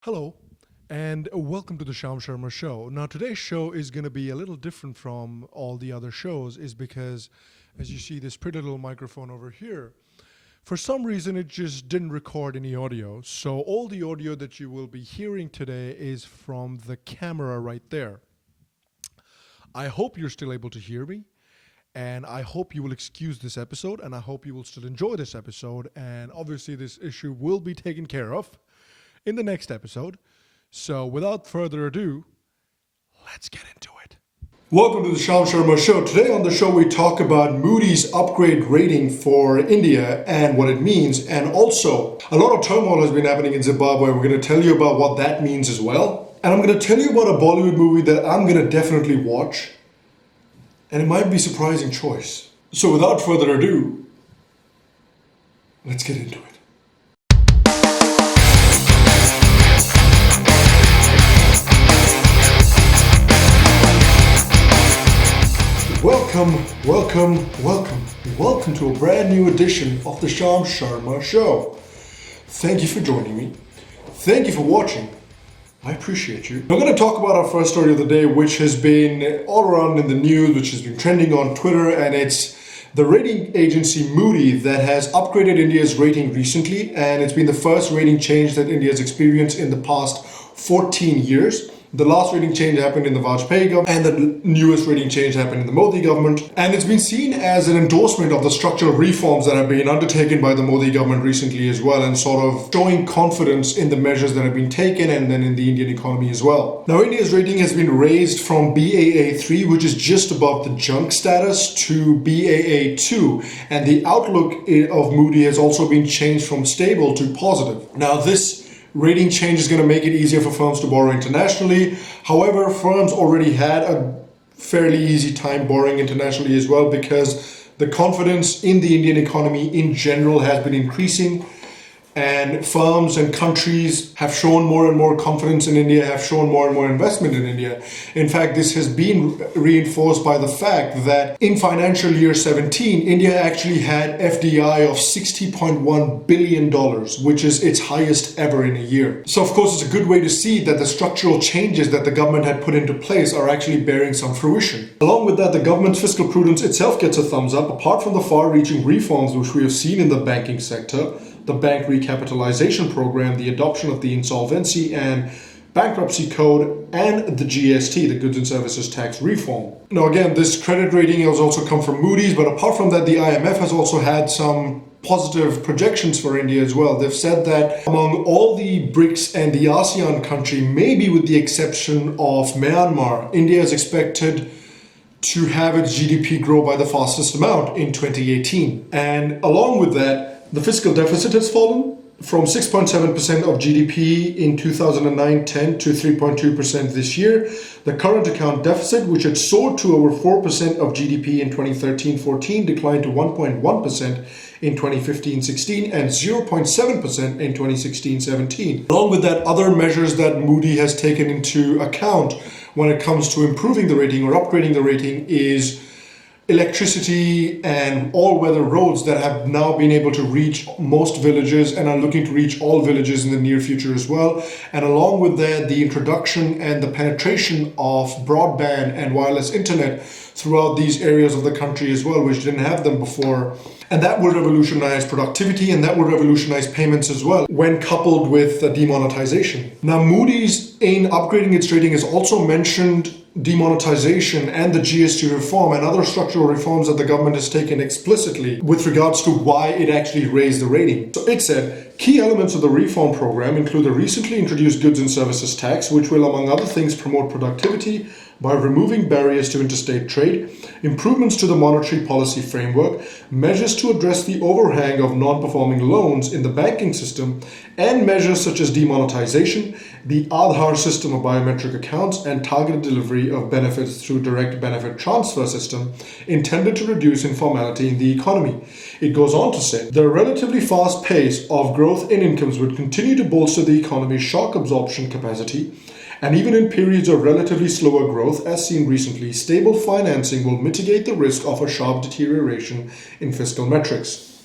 Hello, and welcome to the Sham Sharma Show. Now, today's show is going to be a little different from all the other shows, is because, as you see this pretty little microphone over here, for some reason it just didn't record any audio. So all the audio that you will be hearing today is from the camera right there. I hope you're still able to hear me, and I hope you will excuse this episode, and I hope you will still enjoy this episode, and obviously this issue will be taken care of in the next episode. So without further ado, let's get into it. Welcome to the Sham Sharma Show. Today on the show we talk about Moody's upgrade rating for India and what it means, and also a lot of turmoil has been happening in Zimbabwe. We're going to tell you about what that means as well. And I'm going to tell you about a Bollywood movie that I'm going to definitely watch, and it might be a surprising choice. So without further ado, let's get into it. Welcome to a brand new edition of the Sham Sharma Show. Thank you for joining me. Thank you for watching. I appreciate you. We're going to talk about our first story of the day, which has been all around in the news, which has been trending on Twitter, and it's the rating agency Moody that has upgraded India's rating recently, and it's been the first rating change that India has experienced in the past 14 years. The last rating change happened in the Vajpayee government, and the newest rating change happened in the Modi government. And it's been seen as an endorsement of the structural reforms that have been undertaken by the Modi government recently as well, and sort of showing confidence in the measures that have been taken and then in the Indian economy as well. Now, India's rating has been raised from BAA3, which is just above the junk status, to BAA2. And the outlook of Moody has also been changed from stable to positive. Now, this rating change is going to make it easier for firms to borrow internationally. However, firms already had a fairly easy time borrowing internationally as well, because the confidence in the Indian economy in general has been increasing, and firms and countries have shown more and more confidence in India, have shown more and more investment in India. In fact, this has been reinforced by the fact that in financial year 17, India actually had FDI of $60.1 billion, which is its highest ever in a year. So, of course, it's a good way to see that the structural changes that the government had put into place are actually bearing some fruition. Along with that, the government's fiscal prudence itself gets a thumbs up, apart from the far-reaching reforms which we have seen in the banking sector, the bank recapitalization program, the adoption of the insolvency and bankruptcy code, and the GST, the goods and services tax reform. Now again, this credit rating has also come from Moody's, but apart from that, the IMF has also had some positive projections for India as well. They've said that among all the BRICS and the ASEAN country, maybe with the exception of Myanmar, India is expected to have its GDP grow by the fastest amount in 2018. And along with that, the fiscal deficit has fallen from 6.7% of GDP in 2009-10 to 3.2% this year. The current account deficit, which had soared to over 4% of GDP in 2013-14, declined to 1.1% in 2015-16 and 0.7% in 2016-17. Along with that, other measures that Moody has taken into account when it comes to improving the rating or upgrading the rating is electricity and all-weather roads that have now been able to reach most villages and are looking to reach all villages in the near future as well. And along with that, the introduction and the penetration of broadband and wireless internet throughout these areas of the country as well, which didn't have them before. And that will revolutionize productivity, and that will revolutionize payments as well when coupled with demonetization. Now, Moody's, in upgrading its rating, has also mentioned demonetization and the GST reform and other structural reforms that the government has taken explicitly with regards to why it actually raised the rating. So it said, key elements of the reform program include the recently introduced goods and services tax, which will, among other things, promote productivity by removing barriers to interstate trade, improvements to the monetary policy framework, measures to address the overhang of non-performing loans in the banking system, and measures such as demonetization, the Aadhaar system of biometric accounts, and targeted delivery of benefits through direct benefit transfer system intended to reduce informality in the economy. It goes on to say, the relatively fast pace of growth in incomes would continue to bolster the economy's shock absorption capacity, and even in periods of relatively slower growth, as seen recently, stable financing will mitigate the risk of a sharp deterioration in fiscal metrics.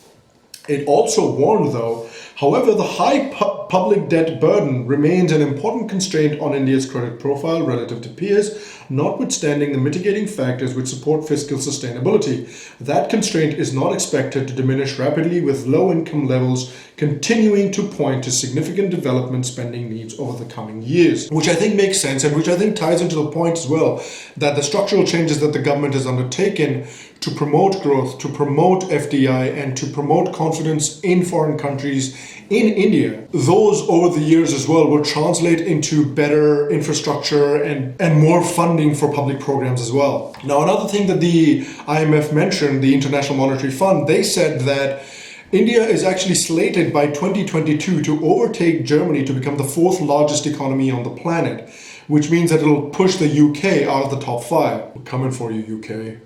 It also warned, though, However, the high public debt burden remains an important constraint on India's credit profile relative to peers, notwithstanding the mitigating factors which support fiscal sustainability. That constraint is not expected to diminish rapidly, with low income levels continuing to point to significant development spending needs over the coming years. Which I think makes sense, and which I think ties into the point as well that the structural changes that the government has undertaken to promote growth, to promote FDI, and to promote confidence in foreign countries, in India, those over the years as well will translate into better infrastructure and more funding for public programs as well. Now, another thing that the IMF mentioned, the International Monetary Fund, they said that India is actually slated by 2022 to overtake Germany to become the fourth largest economy on the planet, which means that it'll push the UK out of the top 5. We're coming for you, UK.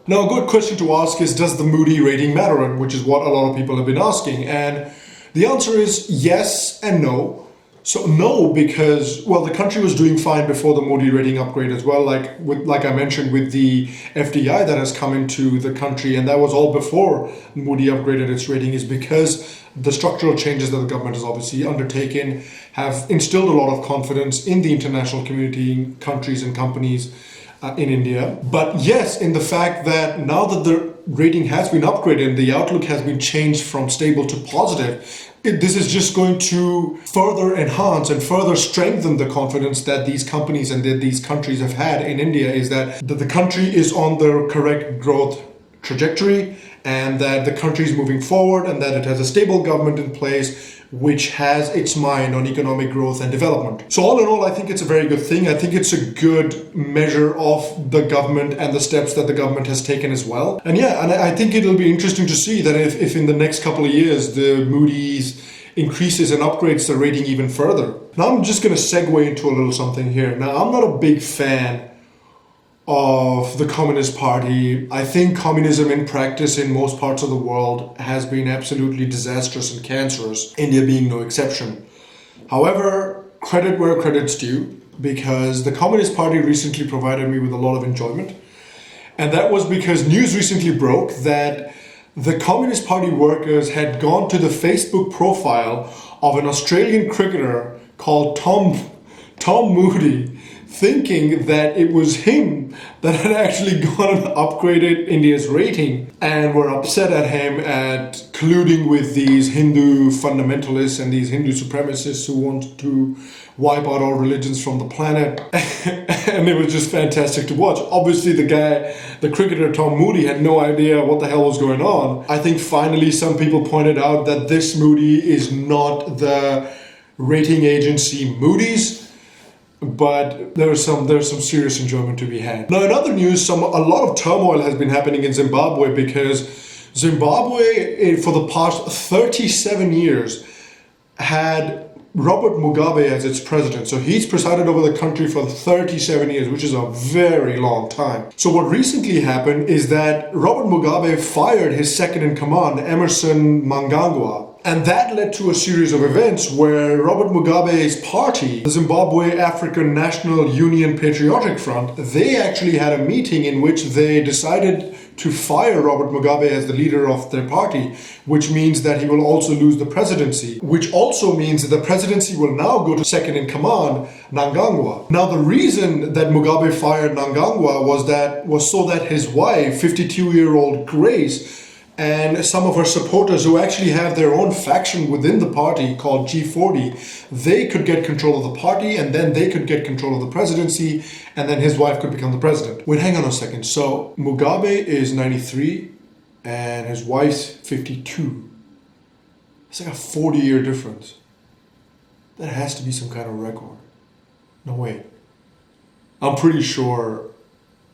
Now, a good question to ask is, does the Moody rating matter? Which is what a lot of people have been asking. And the answer is yes and no. So no, because, well, the country was doing fine before the Moody rating upgrade as well, like I mentioned with the FDI that has come into the country, and that was all before Moody upgraded its rating, is because the structural changes that the government has obviously undertaken have instilled a lot of confidence in the international community, countries and companies in India. But yes, in the fact that now that the rating has been upgraded and the outlook has been changed from stable to positive, this is just going to further enhance and further strengthen the confidence that these companies and that these countries have had in India, is that the country is on the correct growth trajectory, and that the country is moving forward, and that it has a stable government in place which has its mind on economic growth and development. So all in all, I think it's a very good thing. I think it's a good measure of the government and the steps that the government has taken as well. And yeah, and I think it'll be interesting to see that if in the next couple of years the Moody's increases and upgrades the rating even further. Now I'm just going to segue into a little something here. Now, I'm not a big fan of the Communist Party. I think communism in practice in most parts of the world has been absolutely disastrous and cancerous, India being no exception. However, credit where credit's due, because the Communist Party recently provided me with a lot of enjoyment. And that was because news recently broke that the Communist Party workers had gone to the Facebook profile of an Australian cricketer called Tom Moody, thinking that it was him that had actually gone and upgraded India's rating, and were upset at him at colluding with these Hindu fundamentalists and these Hindu supremacists who want to wipe out all religions from the planet. And it was just fantastic to watch. Obviously the cricketer Tom Moody had no idea what the hell was going on. I think finally some people pointed out that this Moody is not the rating agency Moody's, but there's some serious enjoyment to be had. Now, in other news, a lot of turmoil has been happening in Zimbabwe, because Zimbabwe, for the past 37 years, had Robert Mugabe as its president. So he's presided over the country for 37 years, which is a very long time. So what recently happened is that Robert Mugabe fired his second in command, Emerson Mnangagwa. And that led to a series of events where Robert Mugabe's party, the Zimbabwe African National Union Patriotic Front, they actually had a meeting in which they decided to fire Robert Mugabe as the leader of their party, which means that he will also lose the presidency, which also means that the presidency will now go to second in command, Mnangagwa. Now, the reason that Mugabe fired Mnangagwa was so that his wife, 52-year-old Grace, and some of her supporters, who actually have their own faction within the party called G40, they could get control of the party, and then they could get control of the presidency, and then his wife could become the president. Wait, hang on a second. So Mugabe is 93 and his wife's 52. It's like a 40-year difference. That has to be some kind of record. No, wait. I'm pretty sure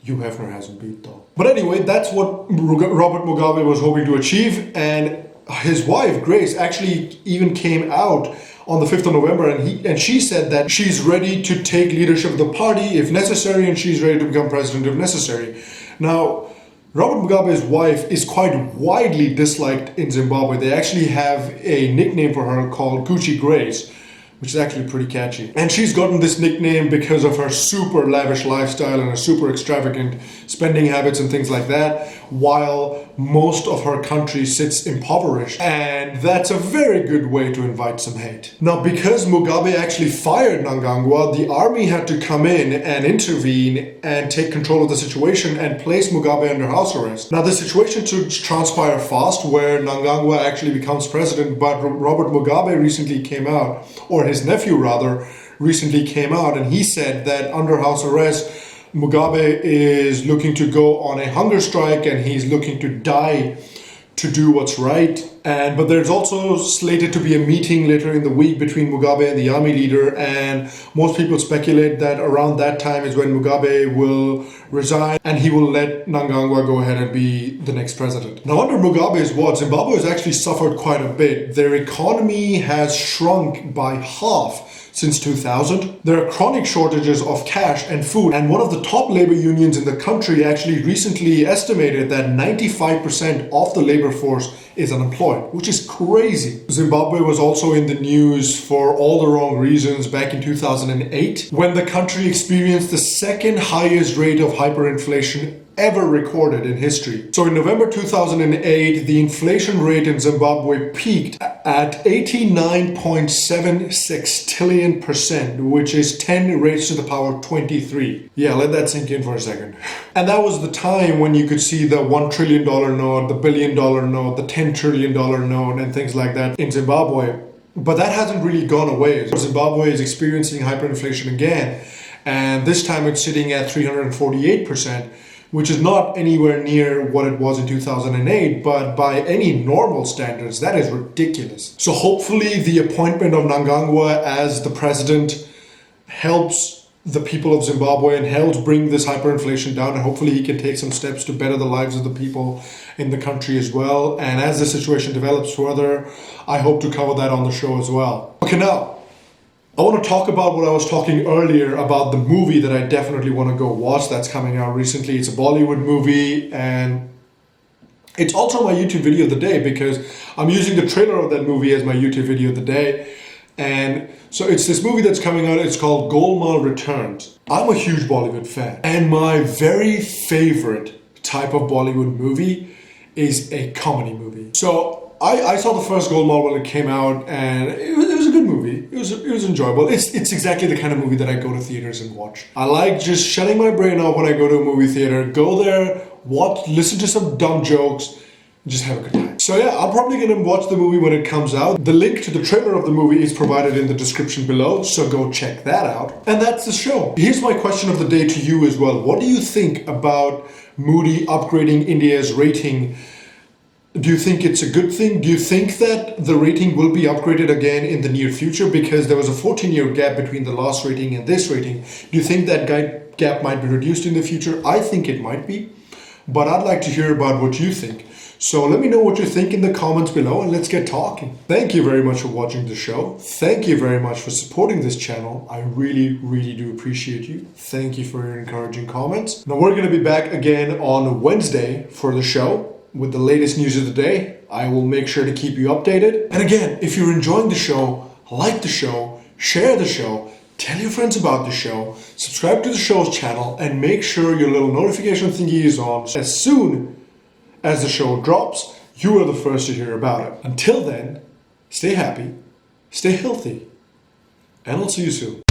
Hugh Hefner hasn't beat though. But anyway, that's what Robert Mugabe was hoping to achieve, and his wife, Grace, actually even came out on the 5th of November, and she said that she's ready to take leadership of the party if necessary, and she's ready to become president if necessary. Now, Robert Mugabe's wife is quite widely disliked in Zimbabwe. They actually have a nickname for her called Gucci Grace, which is actually pretty catchy. And she's gotten this nickname because of her super lavish lifestyle and her super extravagant spending habits and things like that, while most of her country sits impoverished. And that's a very good way to invite some hate. Now, because Mugabe actually fired Mnangagwa, the army had to come in and intervene and take control of the situation and place Mugabe under house arrest. Now, the situation should transpire fast, where Mnangagwa actually becomes president, but Robert Mugabe recently came out, or his nephew rather, recently came out, and he said that under house arrest, Mugabe is looking to go on a hunger strike and he's looking to die to do what's right. But there's also slated to be a meeting later in the week between Mugabe and the army leader, and most people speculate that around that time is when Mugabe will resign and he will let Mnangagwa go ahead and be the next president. Now, under Mugabe's watch, Zimbabwe has actually suffered quite a bit. Their economy has shrunk by half since 2000. There are chronic shortages of cash and food, and one of the top labor unions in the country actually recently estimated that 95% of the labor force is unemployed, which is crazy. Zimbabwe was also in the news for all the wrong reasons back in 2008, when the country experienced the second highest rate of hyperinflation ever recorded in history. So in November 2008, the inflation rate in Zimbabwe peaked at 89.76 trillion%, which is 10 raised to the power 23. Yeah, let that sink in for a second. And that was the time when you could see the $1 trillion note, the $1 billion note, the $10 trillion note, and things like that in Zimbabwe. But that hasn't really gone away. Zimbabwe is experiencing hyperinflation again, and this time it's sitting at 348%. Which is not anywhere near what it was in 2008, but by any normal standards, that is ridiculous. So hopefully the appointment of Mnangagwa as the president helps the people of Zimbabwe and helps bring this hyperinflation down, and hopefully he can take some steps to better the lives of the people in the country as well. And as the situation develops further, I hope to cover that on the show as well. Okay, now, I want to talk about what I was talking earlier about the movie that I definitely want to go watch that's coming out recently. It's a Bollywood movie, and it's also my YouTube video of the day because I'm using the trailer of that movie as my YouTube video of the day. And so it's this movie that's coming out. It's called Golmaal Returns. I'm a huge Bollywood fan, and my very favorite type of Bollywood movie is a comedy movie. So I saw the first Golmaal when it came out, and it was a good movie. It was enjoyable. It's exactly the kind of movie that I go to theaters and watch. I like just shutting my brain off when I go to a movie theater, go there, watch, listen to some dumb jokes, and just have a good time. So yeah, I'm probably going to watch the movie when it comes out. The link to the trailer of the movie is provided in the description below, so go check that out. And that's the show. Here's my question of the day to you as well. What do you think about Moody upgrading India's rating? Do you think it's a good thing? Do you think that the rating will be upgraded again in the near future? Because there was a 14-year gap between the last rating and this rating. Do you think that gap might be reduced in the future? I think it might be, but I'd like to hear about what you think. So let me know what you think in the comments below, and let's get talking. Thank you very much for watching the show. Thank you very much for supporting this channel. I really, really do appreciate you. Thank you for your encouraging comments. Now we're going to be back again on Wednesday for the show with the latest news of the day. I will make sure to keep you updated. And again, if you're enjoying the show, like the show, share the show, tell your friends about the show, subscribe to the show's channel, and make sure your little notification thingy is on. As soon as the show drops, you are the first to hear about it. Until then, stay happy, stay healthy, and I'll see you soon.